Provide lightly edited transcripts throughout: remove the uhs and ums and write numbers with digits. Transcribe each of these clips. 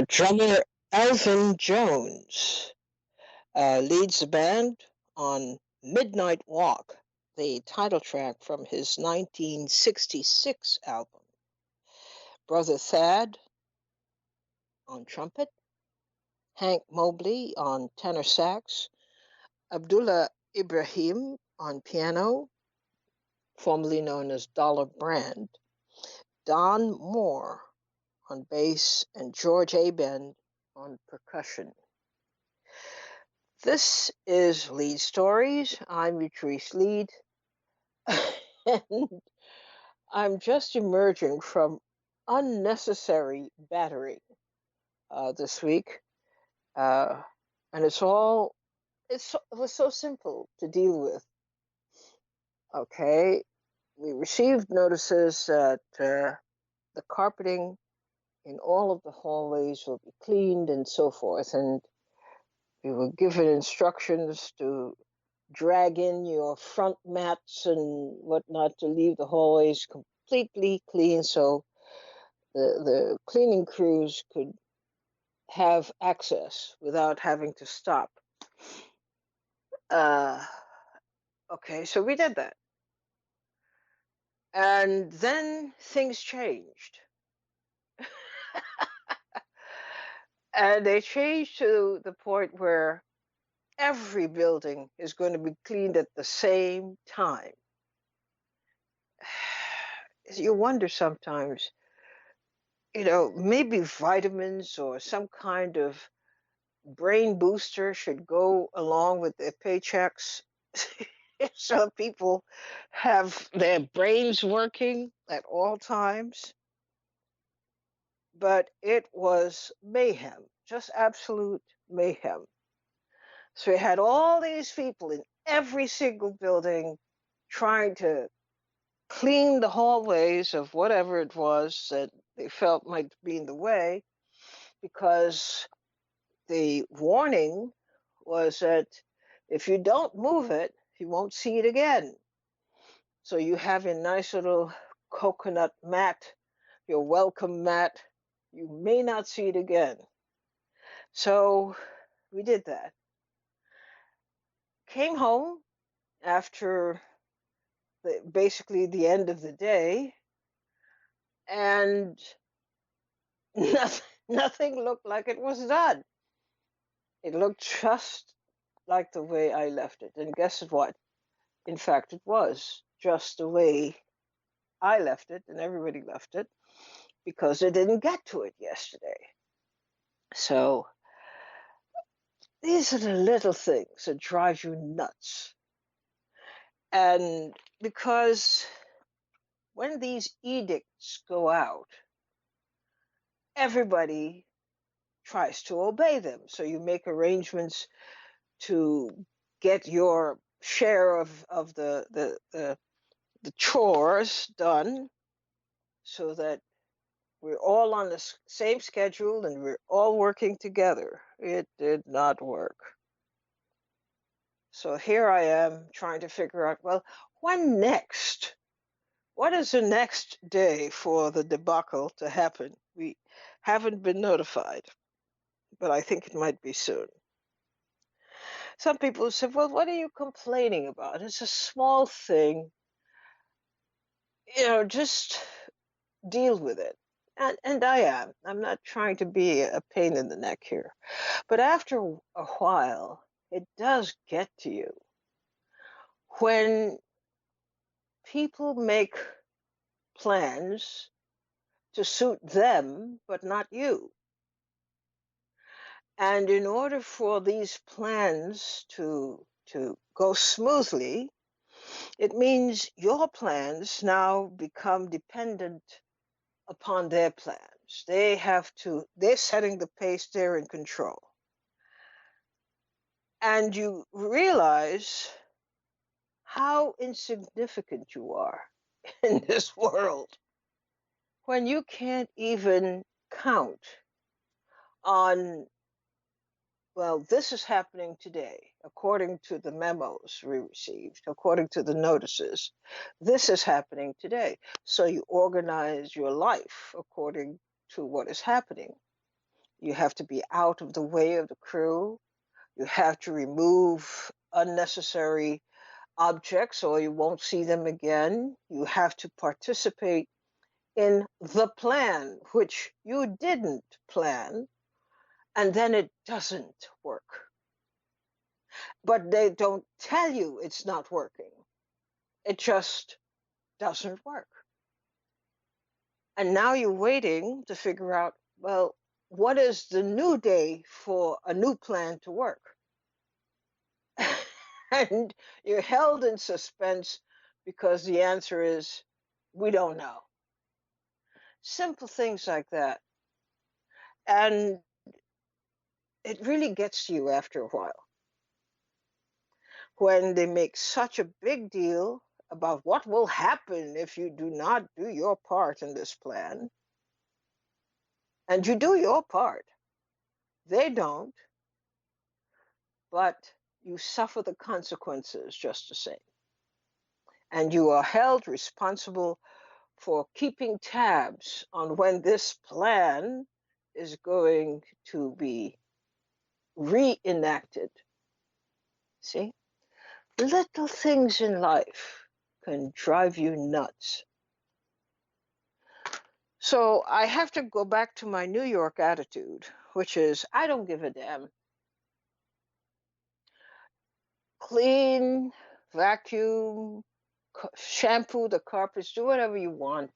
Drummer Elvin Jones leads the band on Midnight Walk, the title track from his 1966 album. Brother Thad on trumpet, Hank Mobley on tenor sax, Abdullah Ibrahim on piano, formerly known as Dollar Brand, Don Moore on bass, and George Abend on percussion. This is Leid Stories. I'm Utrice Leid, and I'm just emerging from unnecessary battering this week, and it was so simple to deal with. Okay, we received notices that the carpeting in all of the hallways will be cleaned and so forth, and we were given instructions to drag in your front mats and whatnot to leave the hallways completely clean so the cleaning crews could have access without having to stop. Okay, so we did that. And then things changed. And they changed to the point where every building is going to be cleaned at the same time. You wonder sometimes, maybe vitamins or some kind of brain booster should go along with their paychecks so people have their brains working at all times. But it was mayhem, just absolute mayhem. So we had all these people in every single building trying to clean the hallways of whatever it was that they felt might be in the way, because the warning was that if you don't move it, you won't see it again. So you have a nice little coconut mat, your welcome mat, you may not see it again. So we did that. Came home after basically the end of the day, and nothing looked like it was done. It looked just like the way I left it. And guess what? In fact, it was just the way I left it, and everybody left it, because they didn't get to it yesterday. So these are the little things that drive you nuts. And because when these edicts go out, everybody tries to obey them. So you make arrangements to get your share of the chores done so that we're all on the same schedule and we're all working together. It did not work. So here I am trying to figure out, well, when next? What is the next day for the debacle to happen? We haven't been notified, but I think it might be soon. Some people said, well, what are you complaining about? It's a small thing. Just deal with it. And I am. I'm not trying to be a pain in the neck here. But after a while, it does get to you when people make plans to suit them, but not you. And in order for these plans to go smoothly, it means your plans now become dependent upon their plans. They're setting the pace, they're in control. And you realize how insignificant you are in this world when you can't even count on, well, this is happening today, according to the memos we received, according to the notices. This is happening today. So you organize your life according to what is happening. You have to be out of the way of the crew. You have to remove unnecessary objects or you won't see them again. You have to participate in the plan, which you didn't plan, and then it doesn't work. But they don't tell you it's not working. It just doesn't work. And now you're waiting to figure out, well, what is the new day for a new plan to work? And you're held in suspense because the answer is, we don't know. Simple things like that. And it really gets to you after a while when they make such a big deal about what will happen if you do not do your part in this plan. And you do your part. They don't, but you suffer the consequences just the same. And you are held responsible for keeping tabs on when this plan is going to be reenacted. See? Little things in life can drive you nuts. So I have to go back to my New York attitude, which is I don't give a damn. Clean, vacuum, shampoo the carpets, do whatever you want.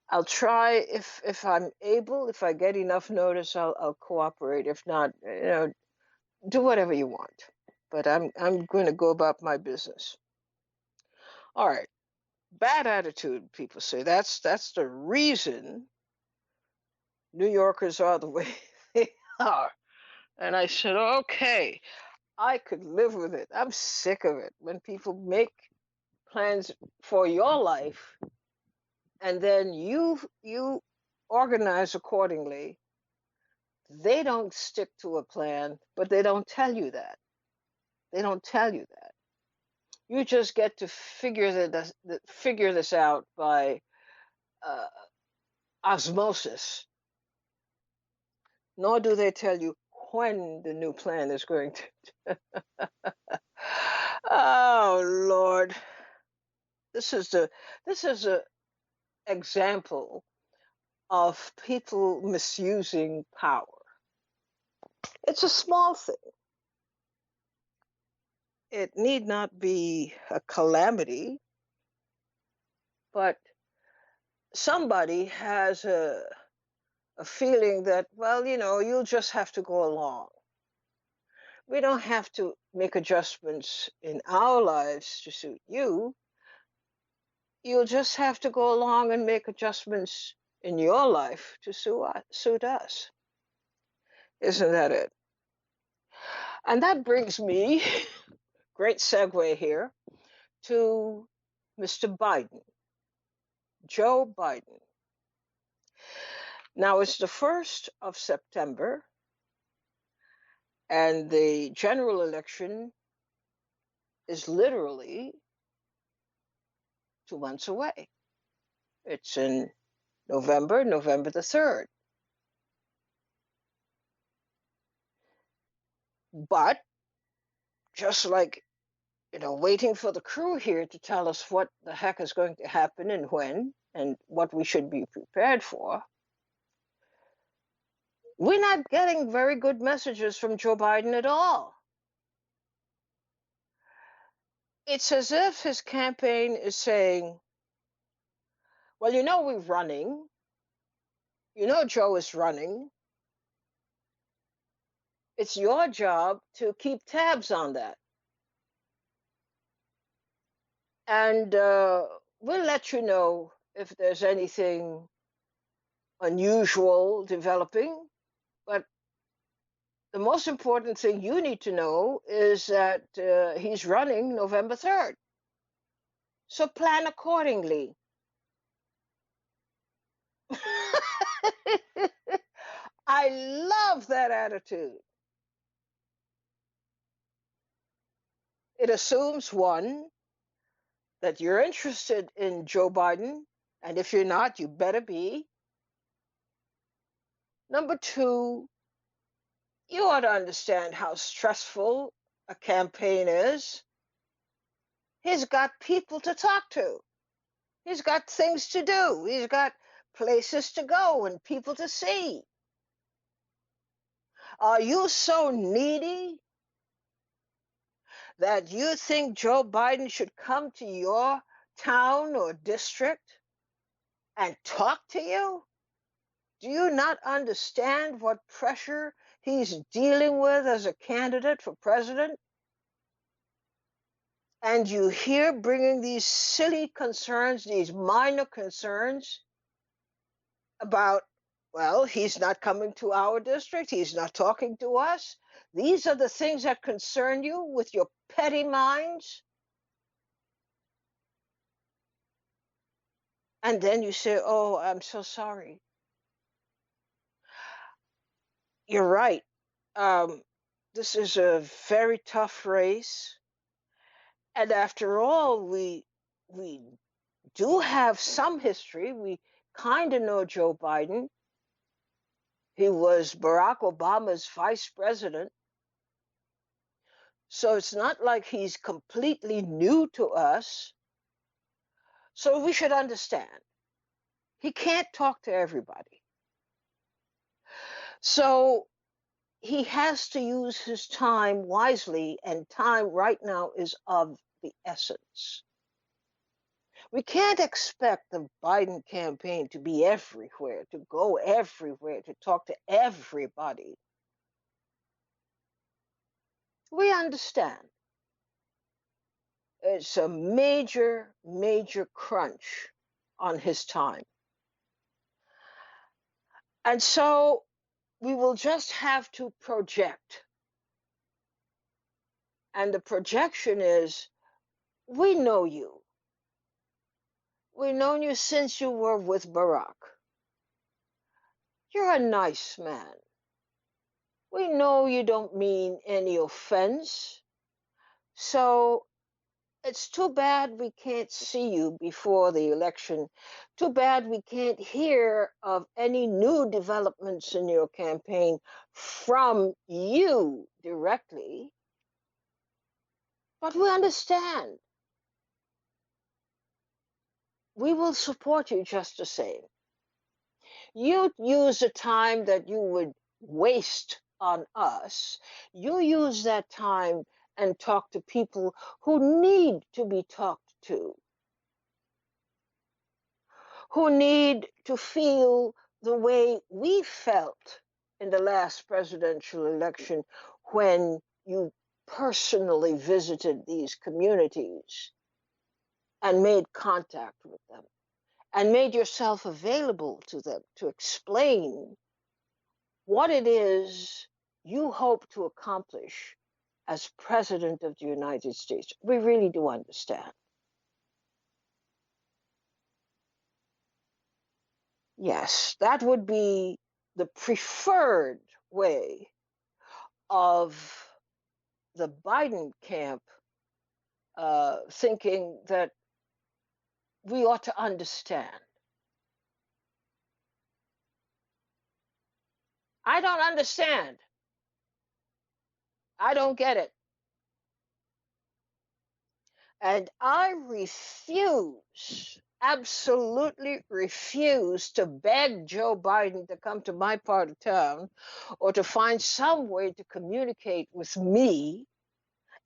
I'll try if I'm able, if I get enough notice, I'll cooperate. If not, do whatever you want. But I'm going to go about my business. All right. Bad attitude, people say. That's the reason New Yorkers are the way they are. And I said, okay, I could live with it. I'm sick of it. When people make plans for your life and then you organize accordingly, they don't stick to a plan, but they don't tell you that. They don't tell you that. You just get to figure this out by uh, osmosis. Nor do they tell you when the new plan is going to. Oh Lord, this is a example of people misusing power. It's a small thing. It need not be a calamity, but somebody has a feeling that, well, you'll just have to go along. We don't have to make adjustments in our lives to suit you. You'll just have to go along and make adjustments in your life to suit us. Isn't that it? And that brings me, great segue here, to Mr. Biden, Joe Biden. Now it's the 1st of September, and the general election is literally 2 months away. It's in November the 3rd. But just like, waiting for the crew here to tell us what the heck is going to happen and when and what we should be prepared for, we're not getting very good messages from Joe Biden at all. It's as if his campaign is saying, well, we're running. Joe is running. It's your job to keep tabs on that. And we'll let you know if there's anything unusual developing. But the most important thing you need to know is that he's running November 3rd. So plan accordingly. I love that attitude. It assumes, one, that you're interested in Joe Biden, and if you're not, you better be. Number two, you ought to understand how stressful a campaign is. He's got people to talk to. He's got things to do. He's got places to go and people to see. Are you so needy that you think Joe Biden should come to your town or district and talk to you? Do you not understand what pressure he's dealing with as a candidate for president? And you here bringing these silly concerns, these minor concerns about, well, he's not coming to our district, he's not talking to us. These are the things that concern you with your petty minds. And then you say, oh, I'm so sorry. You're right. Um, this is a very tough race. And after all, we do have some history. We kind of know Joe Biden. He was Barack Obama's vice president. So it's not like he's completely new to us. So we should understand he can't talk to everybody. So he has to use his time wisely, and time right now is of the essence. We can't expect the Biden campaign to be everywhere, to go everywhere, to talk to everybody. We understand it's a major, major crunch on his time. And so we will just have to project. And the projection is, we know you. We've known you since you were with Barack. You're a nice man. We know you don't mean any offense. So it's too bad we can't see you before the election. Too bad we can't hear of any new developments in your campaign from you directly. But we understand. We will support you just the same. You use the time that you would waste on us, you use that time and talk to people who need to be talked to, who need to feel the way we felt in the last presidential election when you personally visited these communities and made contact with them and made yourself available to them to explain what it is you hope to accomplish as President of the United States. We really do understand. Yes, that would be the preferred way of the Biden camp thinking that we ought to understand. I don't understand. I don't get it. And I refuse, absolutely refuse to beg Joe Biden to come to my part of town or to find some way to communicate with me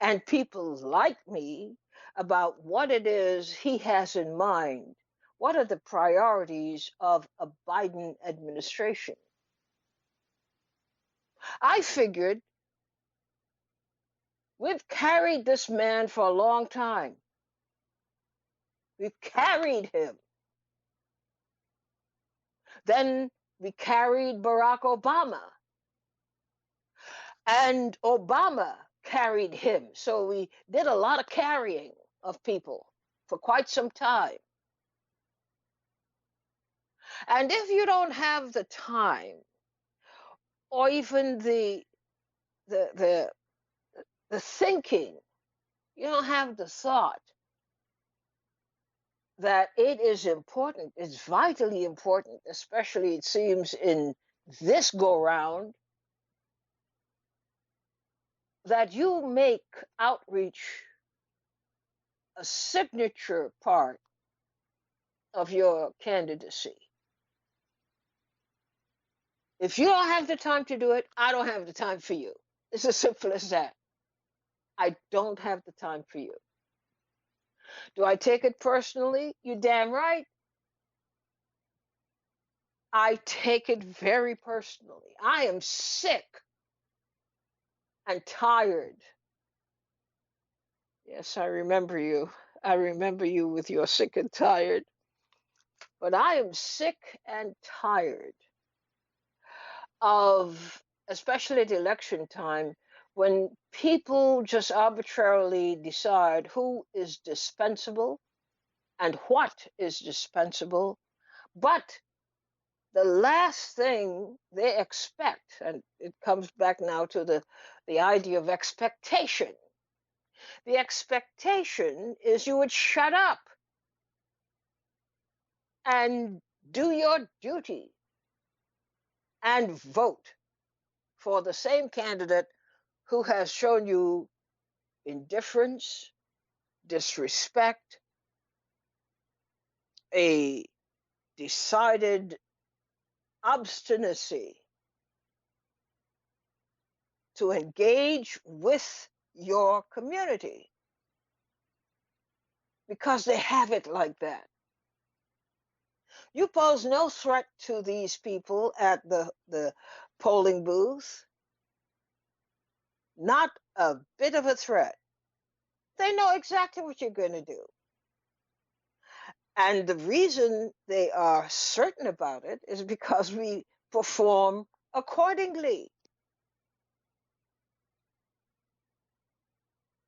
and people like me about what it is he has in mind. What are the priorities of a Biden administration? I figured we've carried this man for a long time. We've carried him. Then we carried Barack Obama. And Obama carried him. So we did a lot of carrying of people for quite some time. And if you don't have the time or even the the the thinking, you don't have the thought that it is important, it's vitally important, especially it seems in this go round that you make outreach a signature part of your candidacy. If you don't have the time to do it, I don't have the time for you. It's as simple as that. I don't have the time for you. Do I take it personally? You damn right. I take it very personally. I am sick and tired. Yes, I remember you. I remember you with your sick and tired. But I am sick and tired of, especially at election time, when people just arbitrarily decide who is dispensable and what is dispensable. But the last thing they expect, and it comes back now to the idea of expectation. The expectation is you would shut up and do your duty and vote for the same candidate who has shown you indifference, disrespect, a decided obstinacy to engage with your community because they have it like that. You pose no threat to these people at the polling booth, not a bit of a threat. They know exactly what you're going to do. And the reason they are certain about it is because we perform accordingly.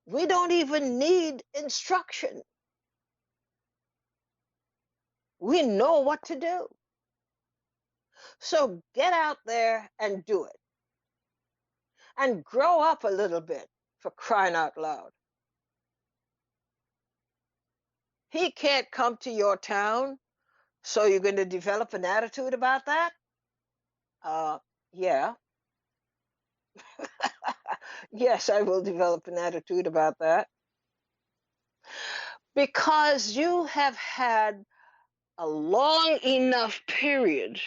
We don't even need instruction. We know what to do. So get out there and do it. And grow up a little bit, for crying out loud. He can't come to your town, so you're going to develop an attitude about that? Uh, yeah. Yes, I will develop an attitude about that. Because you have had a long enough period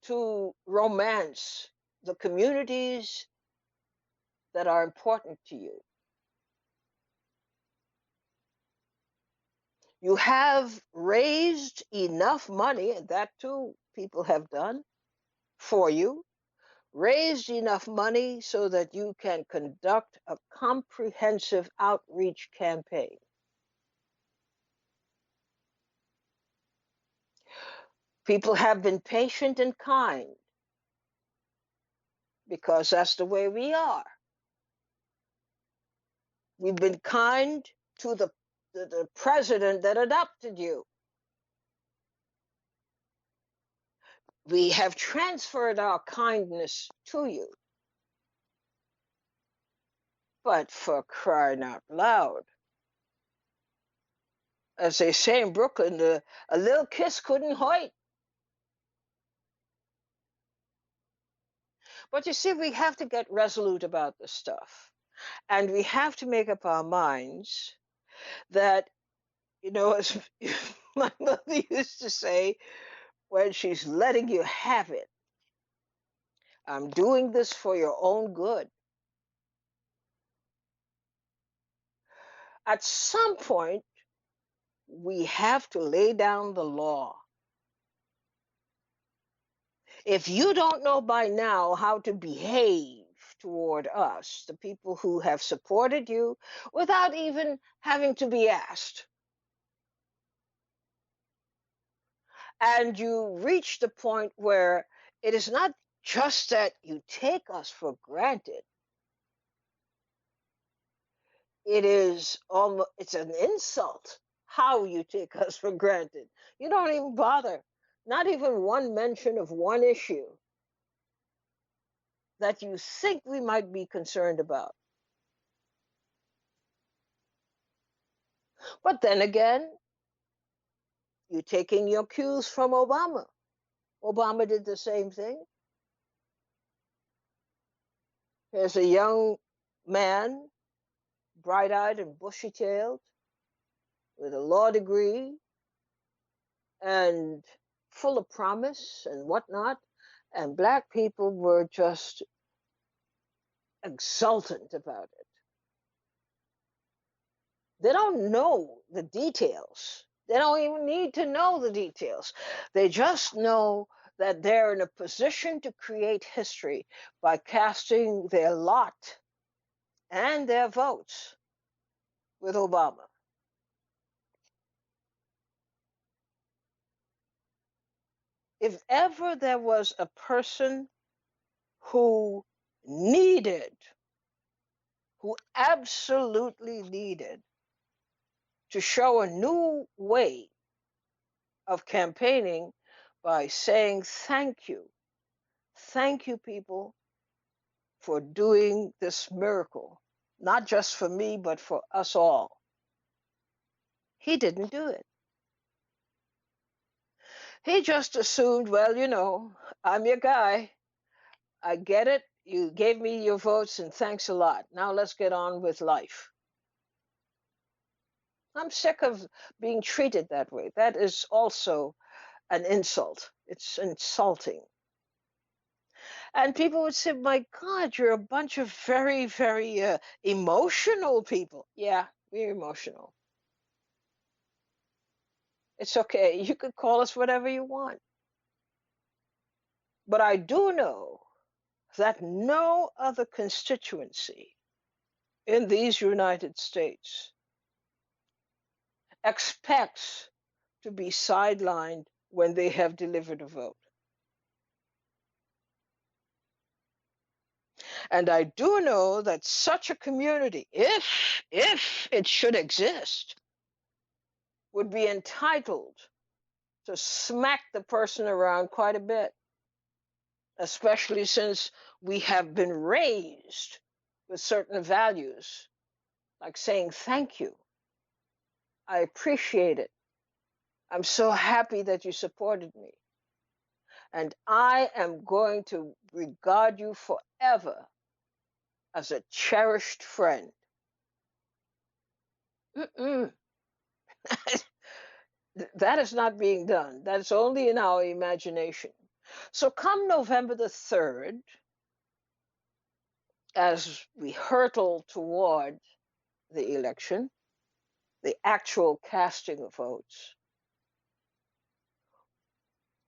to romance the communities that are important to you. You have raised enough money, and that too people have done for you, raised enough money so that you can conduct a comprehensive outreach campaign. People have been patient and kind because that's the way we are. We've been kind to the president that adopted you. We have transferred our kindness to you. But for crying out loud, as they say in Brooklyn, a little kiss couldn't hurt. But you see, we have to get resolute about this stuff. And we have to make up our minds that, as my mother used to say, when she's letting you have it, I'm doing this for your own good. At some point, we have to lay down the law. If you don't know by now how to behave toward us, the people who have supported you, without even having to be asked, and you reach the point where it is not just that you take us for granted, it's an insult how you take us for granted. You don't even bother, not even one mention of one issue that you think we might be concerned about. But then again, you're taking your cues from Obama. Obama did the same thing. Here's a young man, bright eyed and bushy tailed, with a law degree and full of promise and whatnot. And Black people were just exultant about it. They don't know the details. They don't even need to know the details. They just know that they're in a position to create history by casting their lot and their votes with Obama. If ever there was a person who needed, who absolutely needed to show a new way of campaigning by saying thank you, people, for doing this miracle, not just for me, but for us all. He didn't do it. He just assumed, well, I'm your guy. I get it. You gave me your votes, and thanks a lot. Now let's get on with life. I'm sick of being treated that way. That is also an insult. It's insulting. And people would say, my God, you're a bunch of very, very emotional people. Yeah, we're emotional. It's okay. You could call us whatever you want. But I do know that no other constituency in these United States expects to be sidelined when they have delivered a vote. And I do know that such a community, if it should exist, would be entitled to smack the person around quite a bit, especially since we have been raised with certain values, like saying thank you. I appreciate it. I'm so happy that you supported me. And I am going to regard you forever as a cherished friend. Mm-mm. That is not being done. That's only in our imagination. So come November the 3rd, as we hurtle toward the election, the actual casting of votes,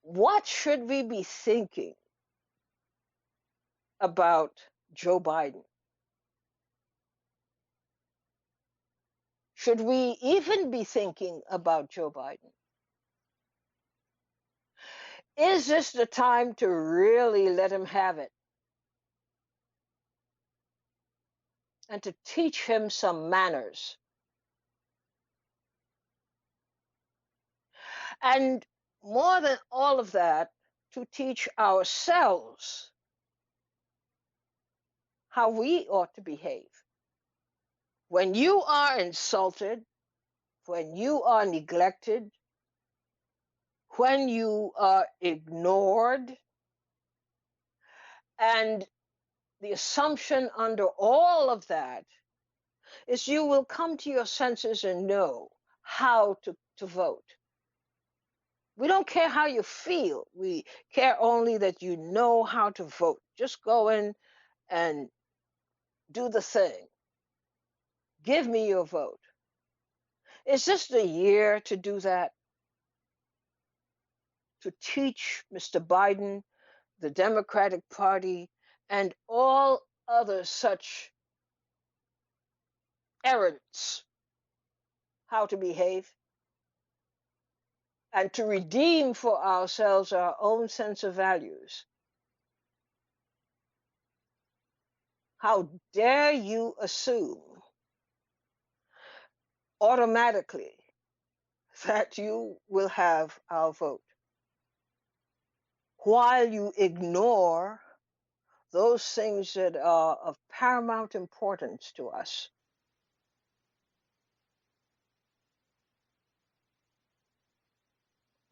what should we be thinking about Joe Biden? Should we even be thinking about Joe Biden? Is this the time to really let him have it and to teach him some manners? And more than all of that, to teach ourselves how we ought to behave. When you are insulted, when you are neglected, when you are ignored, and the assumption under all of that is you will come to your senses and know how to vote. We don't care how you feel. We care only that you know how to vote. Just go in and do the thing. Give me your vote. Is this the year to do that? To teach Mr. Biden, the Democratic Party, and all other such errants how to behave? And to redeem for ourselves our own sense of values? How dare you assume automatically that you will have our vote while you ignore those things that are of paramount importance to us?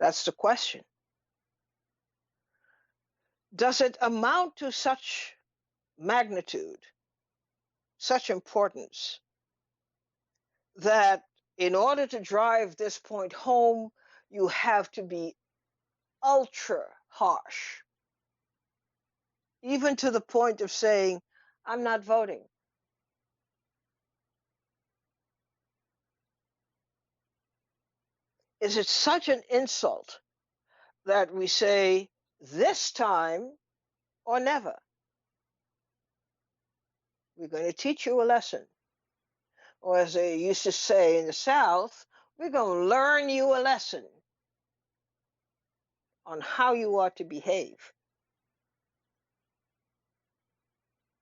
That's the question. Does it amount to such magnitude, such importance, that in order to drive this point home, you have to be ultra harsh, even to the point of saying, I'm not voting? Is it such an insult that we say, this time or never? We're going to teach you a lesson. Or as they used to say in the South, we're going to learn you a lesson on how you ought to behave.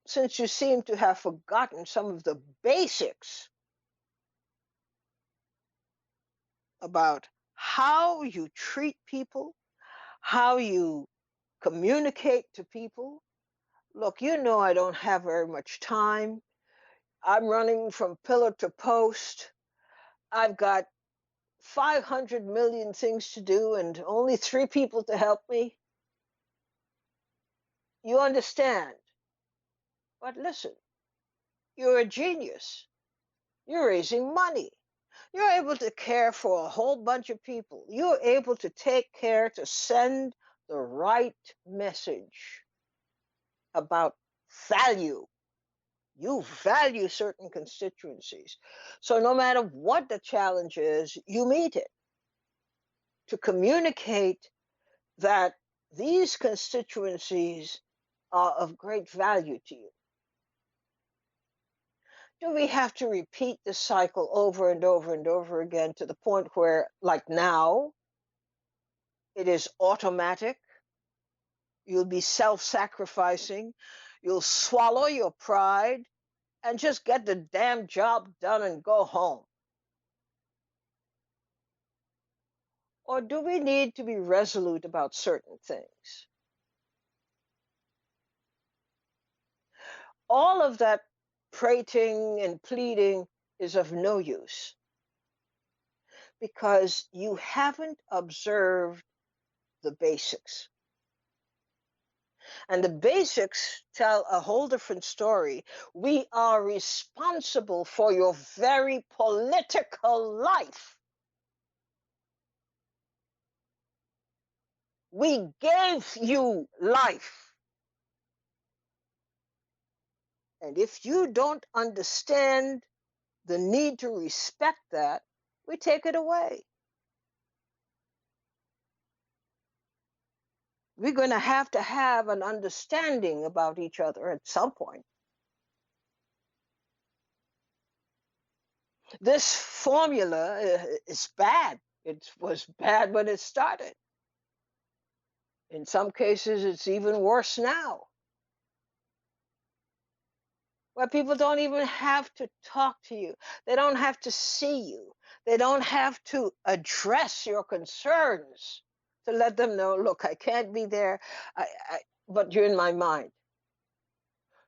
Since you seem to have forgotten some of the basics about how you treat people, how you communicate to people. Look, you know I don't have very much time. I'm running from pillar to post. I've got 500 million things to do and only 3 people to help me. You understand. But listen, you're a genius. You're raising money. You're able to care for a whole bunch of people. You're able to take care to send the right message about value. You value certain constituencies. So no matter what the challenge is, you meet it to communicate that these constituencies are of great value to you. Do we have to repeat this cycle over and over and over again to the point where, like now, it is automatic? You'll be self sacrificing. You'll swallow your pride and just get the damn job done and go home. Or do we need to be resolute about certain things? All of that prating and pleading is of no use because you haven't observed the basics. And the basics tell a whole different story. We are responsible for your very political life. We gave you life. And if you don't understand the need to respect that, we take it away. We're going to have an understanding about each other at some point. This formula is bad. It was bad when it started. In some cases, it's even worse now, where people don't even have to talk to you. They don't have to see you. They don't have to address your concerns to let them know, look, I can't be there, but you're in my mind.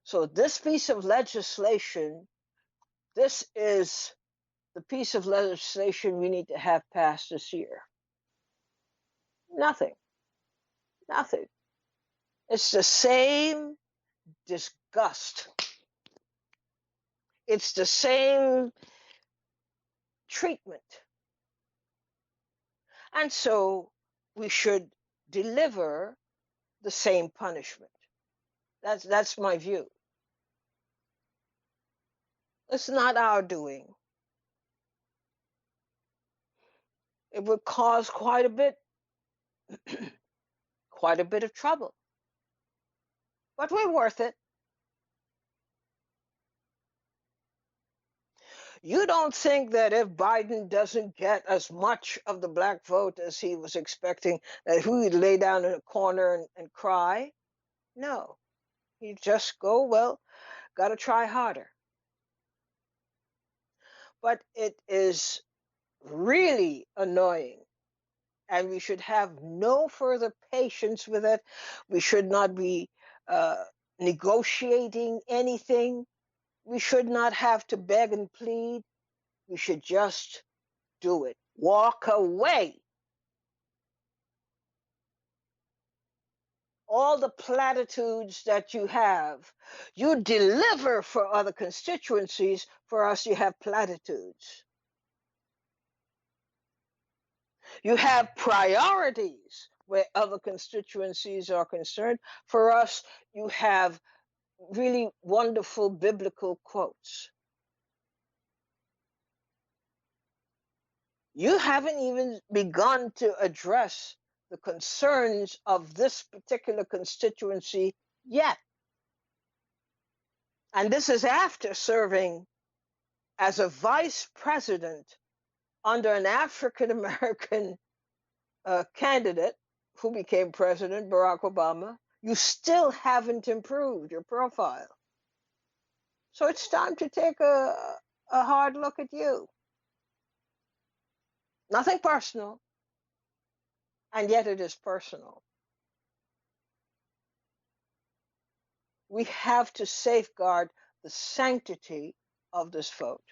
So this piece of legislation, this is the piece of legislation we need to have passed this year. Nothing. Nothing. It's the same disgust. It's the same treatment. And so we should deliver the same punishment. That's my view. It's not our doing. It would cause quite a bit of trouble. But we're worth it. You don't think that if Biden doesn't get as much of the black vote as he was expecting, that he would lay down in a corner and cry? No. You just go, well, got to try harder. But it is really annoying, and we should have no further patience with it. We should not be negotiating anything. We should not have to beg and plead. We should just do it. Walk away. all the platitudes that you have, you deliver for other constituencies. For us, you have platitudes. You have priorities where other constituencies are concerned. For us, you have really wonderful biblical quotes. You haven't even begun to address the concerns of this particular constituency yet. And this is after serving as a vice president under an African American candidate who became president, Barack Obama. You still haven't improved your profile. So it's time to take a hard look at you. Nothing personal, and yet it is personal. We have to safeguard the sanctity of this vote.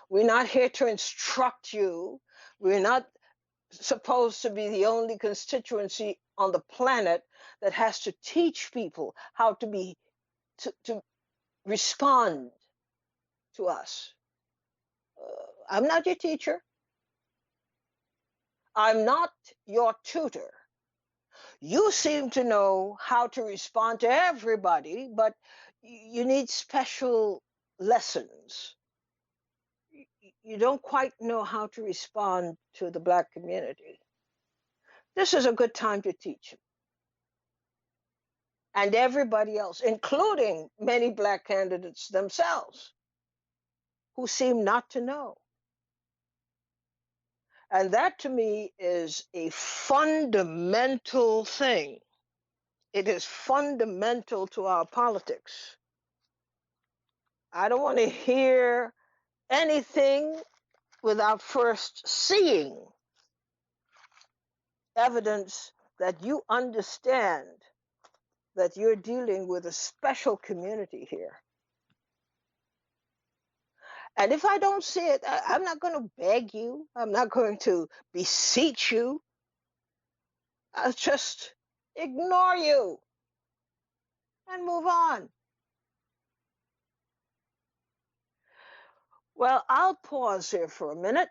We're not here to instruct you. We're not supposed to be the only constituency on the planet that has to teach people how to respond to us. I'm not your teacher. I'm not your tutor. You seem to know how to respond to everybody, but you need special lessons. You don't quite know how to respond to the Black community. This is a good time to teach them. And everybody else, including many Black candidates themselves, who seem not to know. And that to me is a fundamental thing. It is fundamental to our politics. I don't want to hear anything without first seeing evidence that you understand that you're dealing with a special community here. And if I don't see it, I'm not going to beg you. I'm not going to beseech you. I'll just ignore you and move on. Well, I'll pause here for a minute,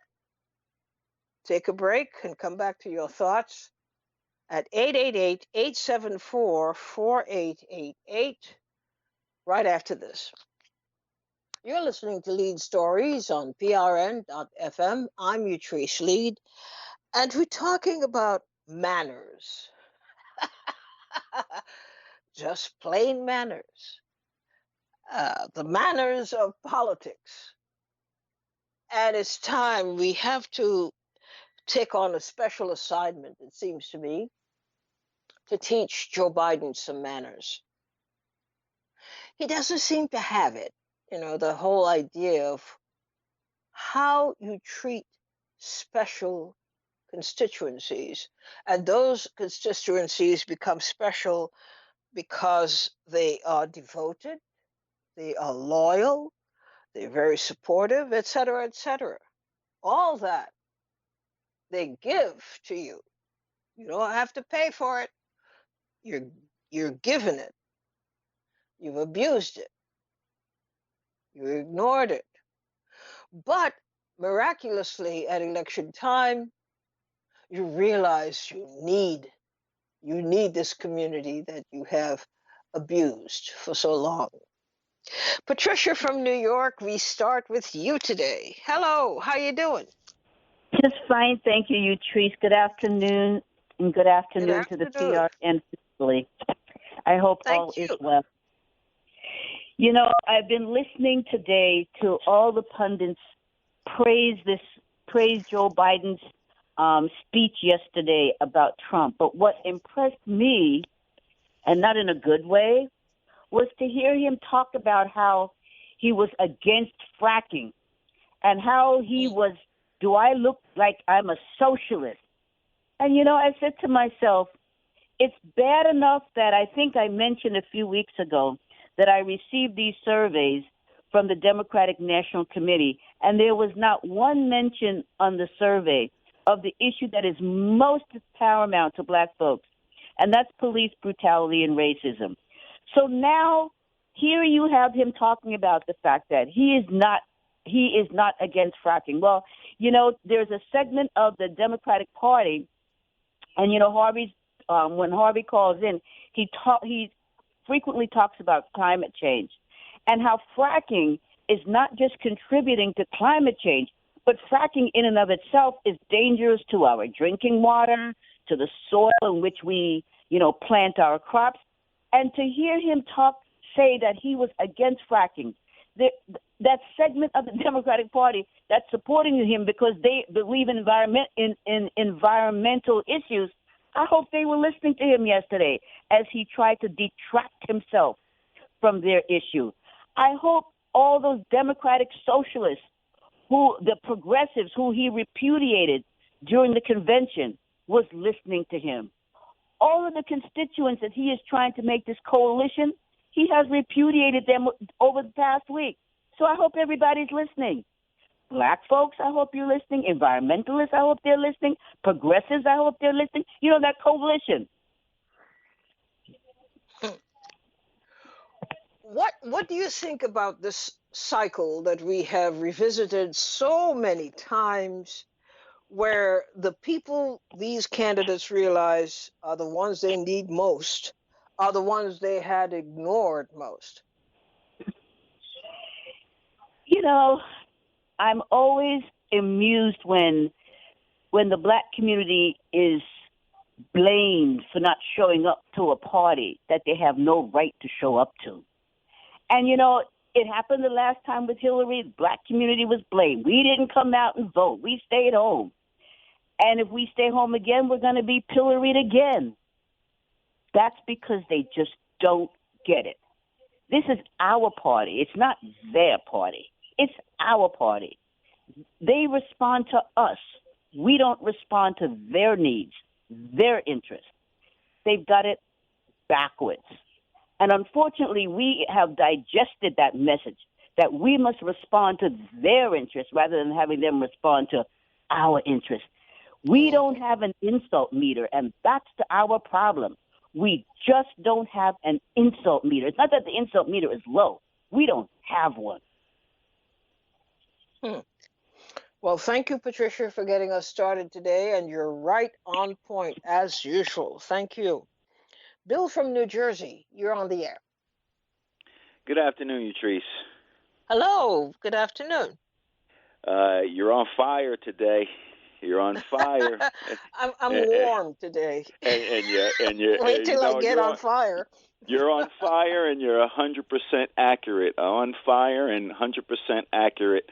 take a break, and come back to your thoughts at 888-874-4888 right after this. You're listening to Leid Stories on PRN.FM. I'm Utrice Leid, and we're talking about manners. Just plain manners. The manners of politics. And it's time we have to take on a special assignment, it seems to me, to teach Joe Biden some manners. He doesn't seem to have it. The whole idea of how you treat special constituencies. And those constituencies become special because they are devoted, they are loyal, they're very supportive, etc., etc. All that they give to you. You don't have to pay for it. You're given it. You've abused it. You ignored it. But miraculously at election time, you realize you need this community that you have abused for so long. Patricia from New York, we start with you today. Hello, how you doing? Just fine, thank you, Utrice. Good afternoon, and good afternoon to the PRN family. I hope all is well. I've been listening today to all the pundits praise Joe Biden's speech yesterday about Trump. But what impressed me, and not in a good way, was to hear him talk about how he was against fracking and how he was, do I look like I'm a socialist? And, I said to myself, it's bad enough that I think I mentioned a few weeks ago that I received these surveys from the Democratic National Committee, and there was not one mention on the survey of the issue that is most paramount to Black folks, and that's police brutality and racism. So now here you have him talking about the fact that he is not against fracking. Well, there's a segment of the Democratic Party, and Harvey's when Harvey calls in, he frequently talks about climate change and how fracking is not just contributing to climate change, but fracking in and of itself is dangerous to our drinking water, to the soil in which we, plant our crops. And to hear him say that he was against fracking, that segment of the Democratic Party that's supporting him because they believe in environmental issues, I hope they were listening to him yesterday as he tried to detract himself from their issue. I hope all those Democratic socialists, the progressives who he repudiated during the convention, was listening to him. All of the constituents that he is trying to make this coalition, he has repudiated them over the past week. So I hope everybody's listening. Black folks, I hope you're listening. Environmentalists, I hope they're listening. Progressives, I hope they're listening. That coalition. What do you think about this cycle that we have revisited so many times, where the people these candidates realize are the ones they need most are the ones they had ignored most? I'm always amused when the black community is blamed for not showing up to a party that they have no right to show up to. And, it happened the last time with Hillary. The black community was blamed. We didn't come out and vote. We stayed home. And if we stay home again, we're going to be pilloried again. That's because they just don't get it. This is our party. It's not their party. It's our party. They respond to us. We don't respond to their needs, their interests. They've got it backwards. And unfortunately, we have digested that message that we must respond to their interests rather than having them respond to our interests. We don't have an insult meter, and that's our problem. We just don't have an insult meter. It's not that the insult meter is low. We don't have one. Well, thank you, Patricia, for getting us started today, and you're right on point as usual. Thank you. Bill from New Jersey, you're on the air. Good afternoon, Utrice. Hello. Good afternoon. You're on fire today. You're on fire. I'm warm today. And you Wait till I get on fire. You're on fire, and you're 100% accurate. On fire and 100% accurate.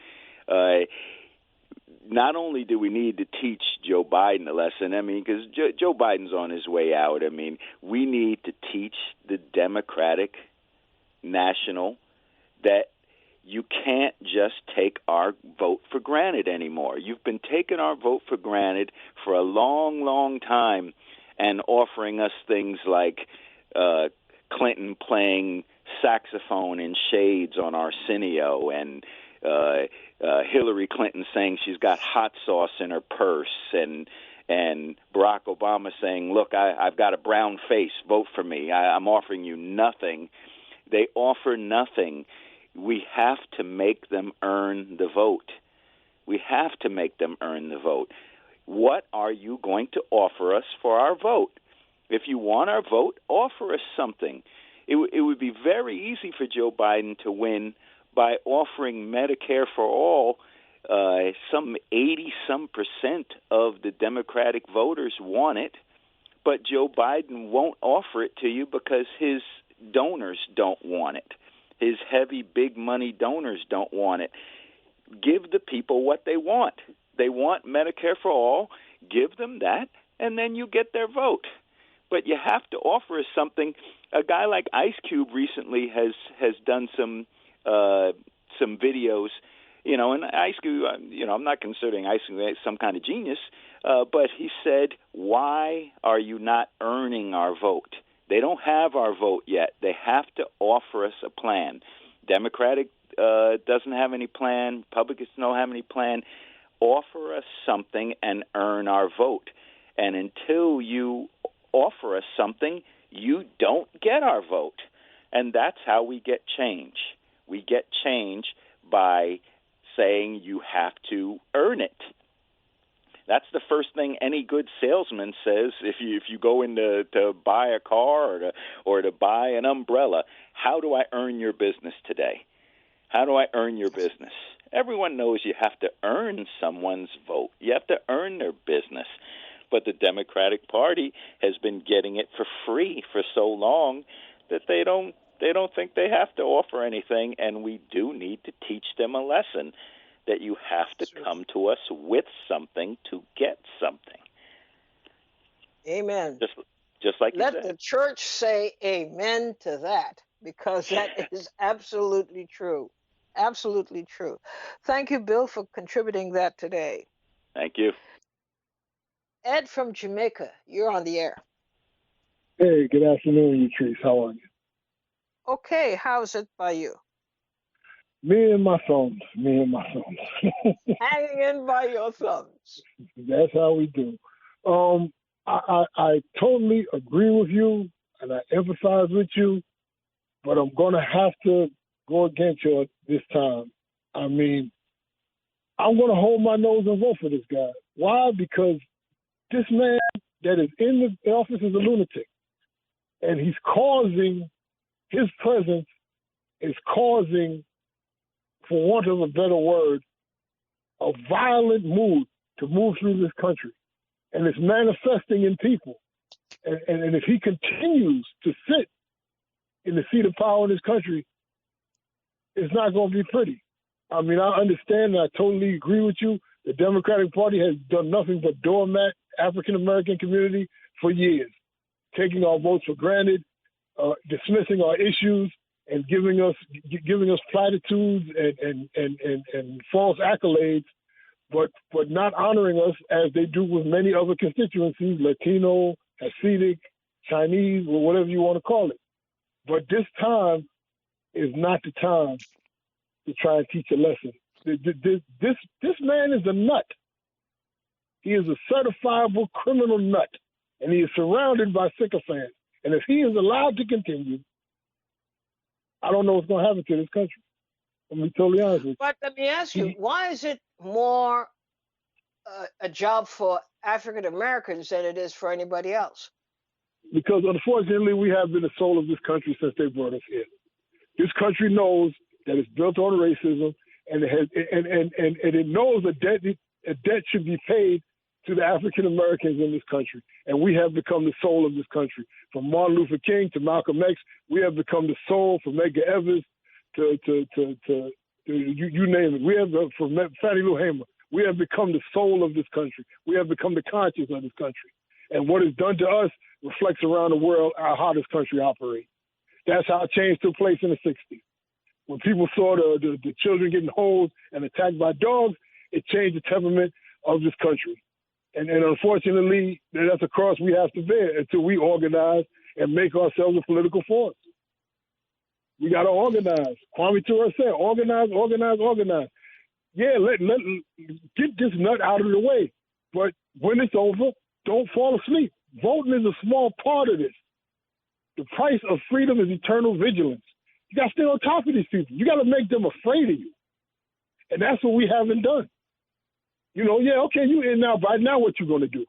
Not only do we need to teach Joe Biden a lesson, because Joe Biden's on his way out. We need to teach the Democratic National that you can't just take our vote for granted anymore. You've been taking our vote for granted for a long, long time and offering us things like Clinton playing saxophone in shades on Arsenio and Hillary Clinton saying she's got hot sauce in her purse, and Barack Obama saying, look, I've got a brown face, vote for me. I'm offering you nothing. They offer nothing. We have to make them earn the vote. We have to make them earn the vote. What are you going to offer us for our vote? If you want our vote, offer us something. It would be very easy for Joe Biden to win by offering Medicare for all. Some 80% of the Democratic voters want it, but Joe Biden won't offer it to you because his donors don't want it. His heavy, big money donors don't want it. Give the people what they want. They want Medicare for all. Give them that, and then you get their vote. But you have to offer us something. A guy like Ice Cube recently has done some videos, and Ice Cube, I'm not considering Ice Cube some kind of genius, but he said, why are you not earning our vote? They don't have our vote yet. They have to offer us a plan. Democratic doesn't have any plan. Republicans don't have any plan. Offer us something and earn our vote. And until you offer us something, you don't get our vote. And that's how we get change. We get change by saying you have to earn it. That's the first thing any good salesman says if you go in to buy a car or to buy an umbrella. How do I earn your business today? How do I earn your business? Everyone knows you have to earn someone's vote. You have to earn their business. But the Democratic Party has been getting it for free for so long that they don't think they have to offer anything, and we do need to teach them a lesson that you have to come to us with something to get something. Amen. Just like you said. Let the church say amen to that, because that is absolutely true. Absolutely true. Thank you, Bill, for contributing that today. Thank you. Ed from Jamaica, you're on the air. Hey, good afternoon, Yatrice. How are you? Okay, how's it by you? Me and my thumbs. Hanging in by your thumbs. That's how we do. I totally agree with you, and I empathize with you, but I'm going to have to go against you this time. I mean, I'm going to hold my nose and vote for this guy. Why? Because this man that is in the office is a lunatic, and his presence is causing, for want of a better word, a violent mood to move through this country. And it's manifesting in people. And if he continues to sit in the seat of power in this country, it's not going to be pretty. I mean, I understand and I totally agree with you. The Democratic Party has done nothing but doormat African-American community for years, taking our votes for granted, dismissing our issues, and giving us platitudes and false accolades, but not honoring us as they do with many other constituencies, Latino, Hasidic, Chinese, or whatever you want to call it. But this time is not the time to try and teach a lesson. This man is a nut. He is a certifiable criminal nut, and he is surrounded by sycophants. And if he is allowed to continue, I don't know what's going to happen to this country. I'm going to be totally honest with you. But let me ask you, why is it more a job for African Americans than it is for anybody else? Because unfortunately, we have been the soul of this country since they brought us here. This country knows that it's built on racism, and it knows a debt should be paid to the African Americans in this country. And we have become the soul of this country. From Martin Luther King to Malcolm X, we have become the soul. From Edgar Evers to you name it. We have from Fannie Lou Hamer. We have become the soul of this country. We have become the conscience of this country. And what is done to us reflects around the world how this country operates. That's how change took place in the 60s. When people saw the children getting hosed and attacked by dogs, it changed the temperament of this country. And unfortunately, that's a cross we have to bear until we organize and make ourselves a political force. We got to organize. Kwame Ture said, organize. Yeah, let get this nut out of the way. But when it's over, don't fall asleep. Voting is a small part of this. The price of freedom is eternal vigilance. You got to stay on top of these people. You got to make them afraid of you. And that's what we haven't done. You know, yeah, okay, you in now, but now what you going to do?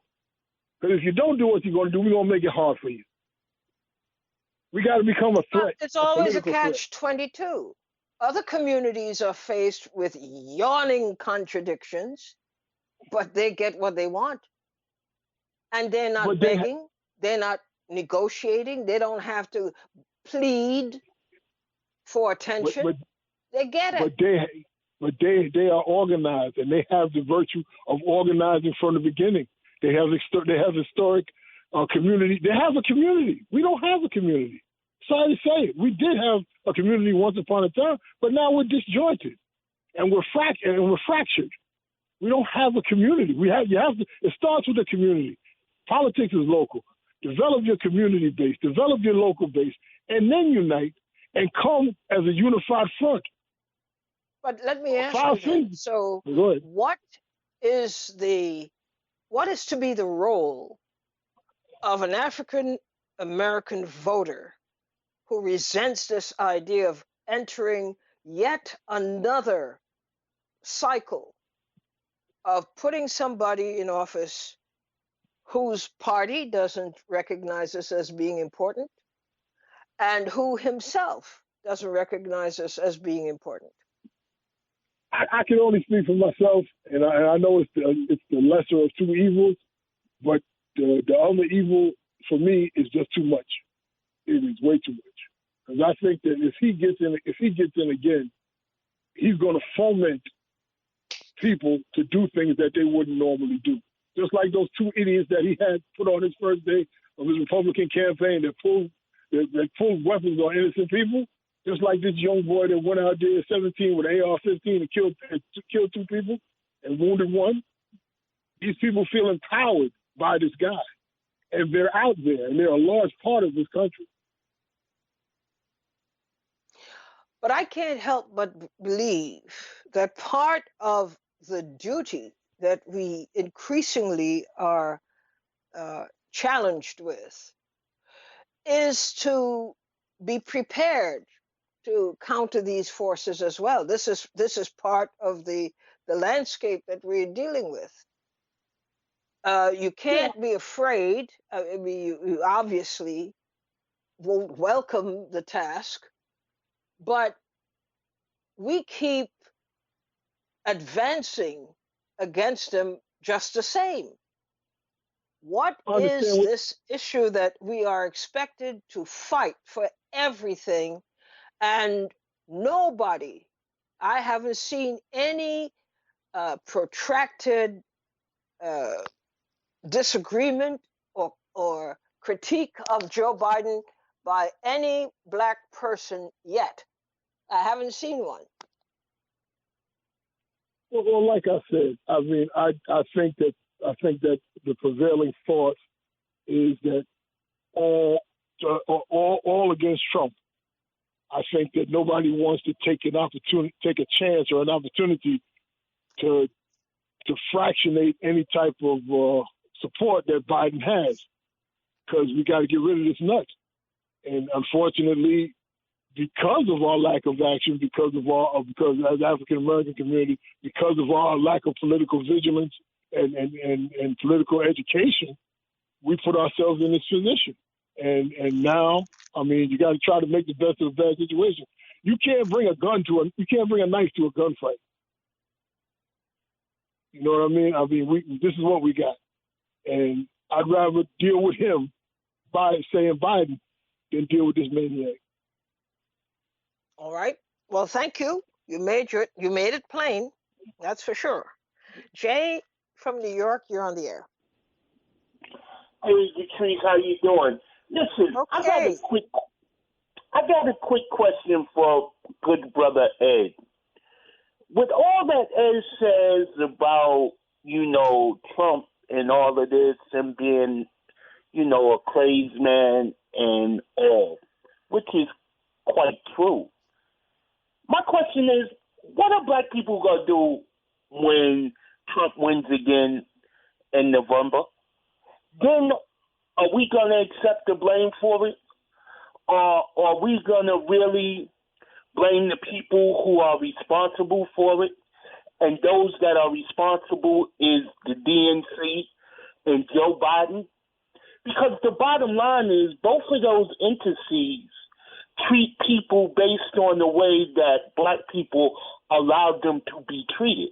Because if you don't do what you're going to do, we're going to make it hard for you. We got to become a threat. It's always a catch-22. Other communities are faced with yawning contradictions, but they get what they want. And they're not begging. They're not negotiating. They don't have to plead for attention. They get it. But they are organized, and they have the virtue of organizing from the beginning. They have historic community. They have a community. We don't have a community. Sorry to say it. We did have a community once upon a time, but now we're disjointed, and we're fractured. We don't have a community. It starts with the community. Politics is local. Develop your community base, develop your local base, and then unite and come as a unified front. But let me ask you then, so what is to be the role of an African American voter who resents this idea of entering yet another cycle of putting somebody in office whose party doesn't recognize this as being important and who himself doesn't recognize this as being important. I can only speak for myself, and I know it's the lesser of two evils, but the other evil for me is just too much. It is way too much. Because I think that if he gets in again, he's going to foment people to do things that they wouldn't normally do. Just like those two idiots that he had put on his first day of his Republican campaign that pulled weapons on innocent people. Just like this young boy that went out there at 17 with an AR-15 and killed two people and wounded one. These people feel empowered by this guy, and they're out there, and they're a large part of this country. But I can't help but believe that part of the duty that we increasingly are challenged with is to be prepared to counter these forces as well. This is part of the landscape that we're dealing with. You can't be afraid. I mean, you obviously won't welcome the task, but we keep advancing against them just the same. What is this issue that we are expected to fight for everything, and nobody, I haven't seen any protracted disagreement or critique of Joe Biden by any Black person yet. I haven't seen one. Well, like I said, I mean, I think that the prevailing thought is that all against Trump. I think that nobody wants to take a chance or an opportunity to fractionate any type of support that Biden has, because we got to get rid of this nut. And unfortunately, because of our lack of action, because as African American community, because of our lack of political vigilance and political education, we put ourselves in this position. And now, I mean, you got to try to make the best of a bad situation. You can't bring a knife to a gunfight. You know what I mean? I mean, this is what we got, and I'd rather deal with him by saying Biden than deal with this maniac. All right. Well, thank you. You made it plain. That's for sure. Jay from New York, you're on the air. Hey, Latrice, how you doing? Listen, okay. I got a quick question for good brother Ed. With all that Ed says about, Trump and all of this and being, a crazed man and all, which is quite true. My question is, what are Black people going to do when Trump wins again in November? Then are we going to accept the blame for it? Or are we going to really blame the people who are responsible for it? And those that are responsible is the DNC and Joe Biden? Because the bottom line is both of those entities treat people based on the way that Black people allowed them to be treated.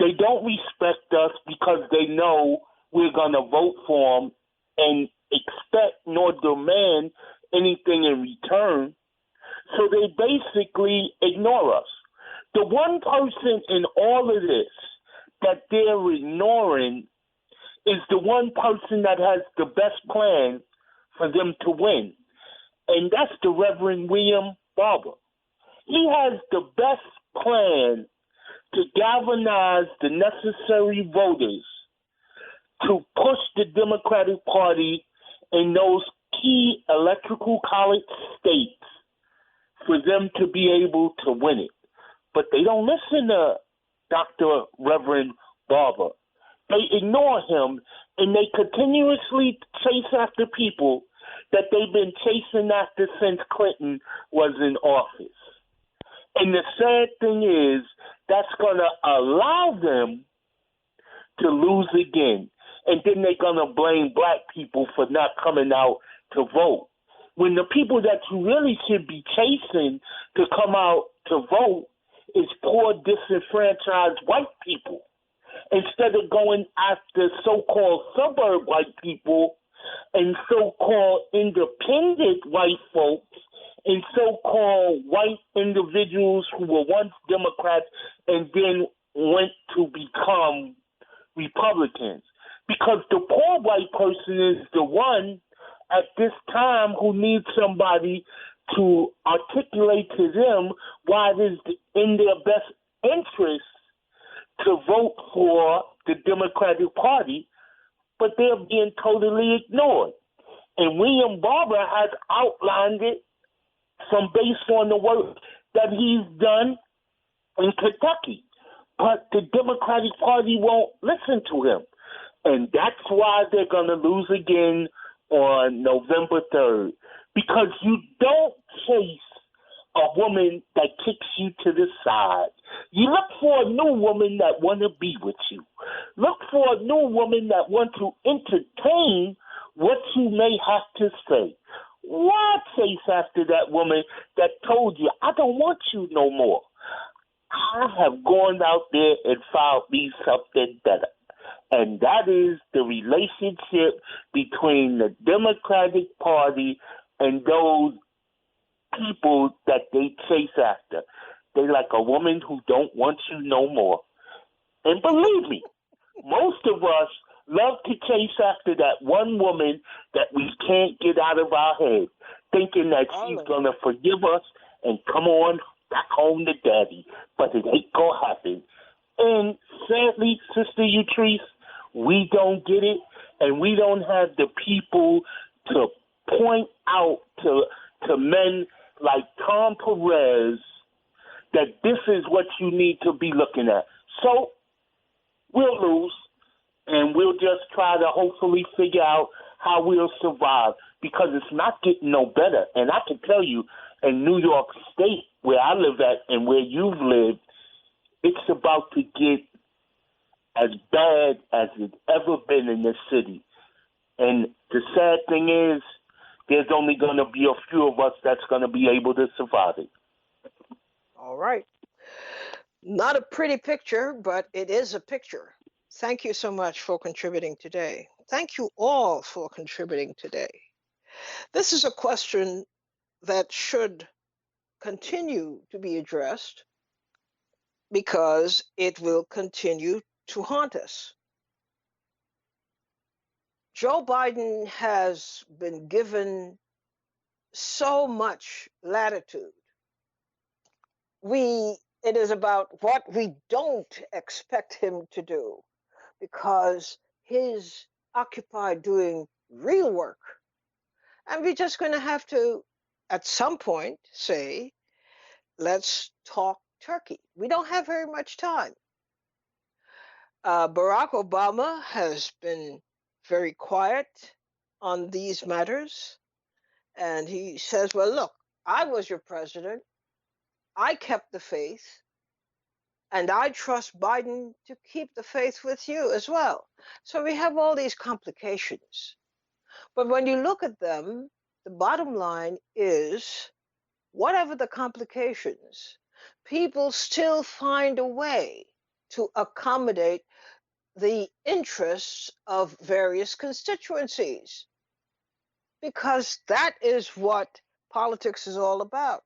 They don't respect us because they know we're going to vote for them and expect nor demand anything in return. So they basically ignore us. The one person in all of this that they're ignoring is the one person that has the best plan for them to win. And that's the Reverend William Barber. He has the best plan to galvanize the necessary voters to push the Democratic Party in those key electoral college states for them to be able to win it. But they don't listen to Dr. Reverend Barber. They ignore him and they continuously chase after people that they've been chasing after since Clinton was in office. And the sad thing is, that's going to allow them to lose again. And then they're going to blame black people for not coming out to vote. When the people that you really should be chasing to come out to vote is poor, disenfranchised white people. Instead of going after so-called suburb white people and so-called independent white folks and so-called white individuals who were once Democrats and then went to become Republicans. Because the poor white person is the one at this time who needs somebody to articulate to them why it is in their best interest to vote for the Democratic Party, but they're being totally ignored. And William Barber has outlined it from based on the work that he's done in Kentucky. But the Democratic Party won't listen to him. And that's why they're going to lose again on November 3rd. Because you don't chase a woman that kicks you to the side. You look for a new woman that want to be with you. Look for a new woman that want to entertain what you may have to say. Why chase after that woman that told you, I don't want you no more? I have gone out there and found me something better. And that is the relationship between the Democratic Party and those people that they chase after. They like a woman who don't want you no more. And believe me, most of us love to chase after that one woman that we can't get out of our head, thinking that she's going to forgive us and come on back home to daddy. But it ain't going to happen. And sadly, Sister Utrice, we don't get it, and we don't have the people to point out to men like Tom Perez that this is what you need to be looking at. So we'll lose, and we'll just try to hopefully figure out how we'll survive, because it's not getting no better. And I can tell you, in New York State, where I live at and where you've lived, it's about to get as bad as it's ever been in this city. And the sad thing is, there's only going to be a few of us that's going to be able to survive it. All right. Not a pretty picture, but it is a picture. Thank you so much for contributing today. Thank you all for contributing today. This is a question that should continue to be addressed because it will continue to haunt us. Joe Biden has been given so much latitude. It is about what we don't expect him to do, because he's occupied doing real work. And we're just going to have to, at some point, say, let's talk turkey. We don't have very much time. Barack Obama has been very quiet on these matters. And he says, well, look, I was your president. I kept the faith. And I trust Biden to keep the faith with you as well. So we have all these complications. But when you look at them, the bottom line is, whatever the complications, people still find a way to accommodate the interests of various constituencies, because that is what politics is all about.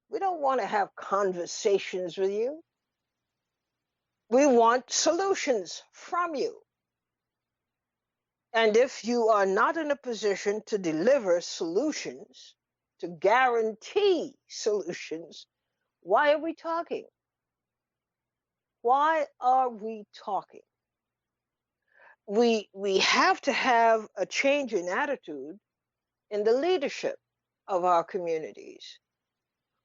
We don't want to have conversations with you. We want solutions from you. And if you are not in a position to deliver solutions, to guarantee solutions, why are we talking? Why are we talking? We have to have a change in attitude in the leadership of our communities,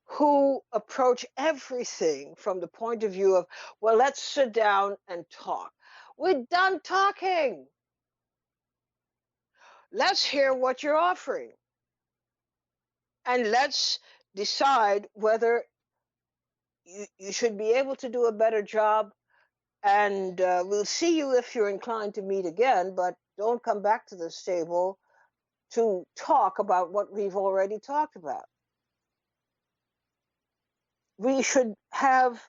who approach everything from the point of view of, well, let's sit down and talk. We're done talking. Let's hear what you're offering. And let's decide whether you should be able to do a better job. And we'll see you if you're inclined to meet again, but don't come back to this table to talk about what we've already talked about. We should have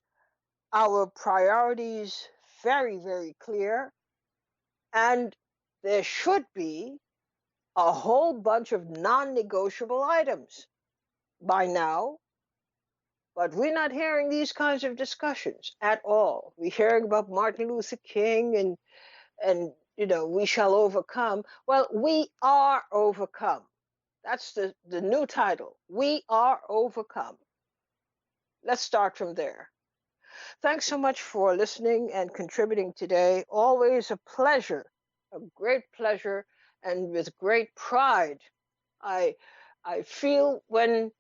our priorities very, very clear, and there should be a whole bunch of non negotiable items by now, but we're not hearing these kinds of discussions at all. We're hearing about Martin Luther King and we shall overcome. Well, we are overcome. That's the new title. We are overcome. Let's start from there. Thanks so much for listening and contributing today. Always a pleasure, a great pleasure, and with great pride. I I feel when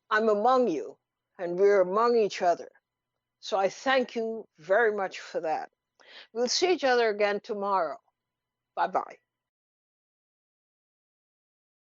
I'm among you and we're among each other. So I thank you very much for that. We'll see each other again tomorrow. Bye bye.